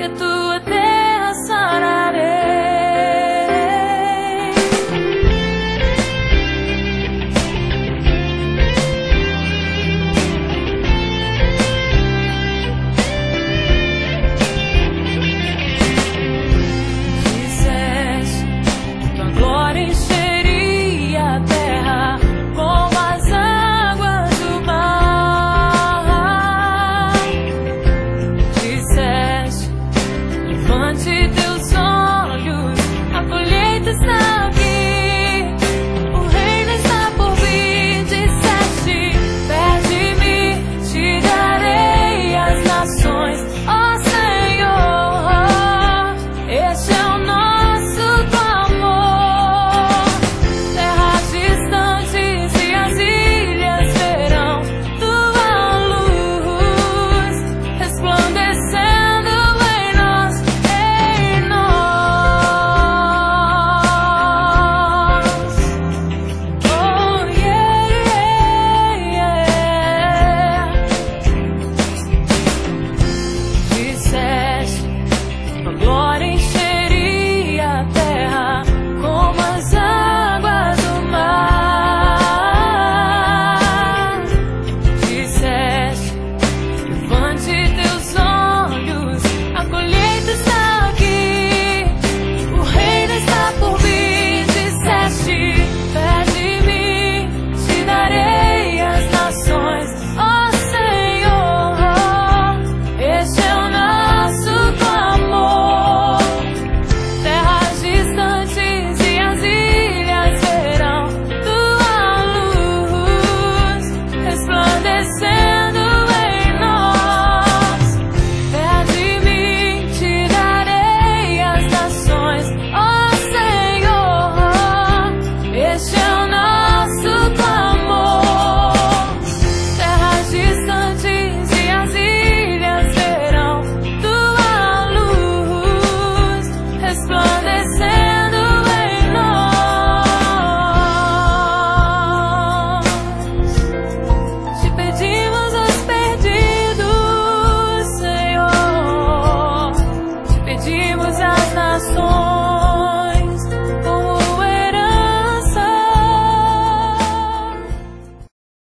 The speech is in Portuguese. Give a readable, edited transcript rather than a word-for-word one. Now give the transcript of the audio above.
e a tua terra sararei. Disseste que tua glória encheria a terra como as águas do mar. Disseste: levante teus olhos, a colheita está aqui, o reino está por vir. Disseste: pede-me, te darei as nações, ó Senhor, este é o nosso clamor. Terras distantes e as ilhas verão tua luz resplandecendo em nós, em nós. Oh yeah. Disseste: tua glória encheria a terra como as águas do mar. Disseste: levante teus olhos, a colheita está aqui, o reino está por vir. Disseste: pede-me, te darei as nações, ó Senhor, este é o nosso clamor. Terras distantes e as ilhas verão tua luz resplandecendo em nós. Pede-me, te darei as nações, ó Senhor, este é o nosso clamor. Terras distantes e as ilhas verão tua luz resplandecendo em nós. Te pedimos os perdidos, Senhor, te pedimos as nações.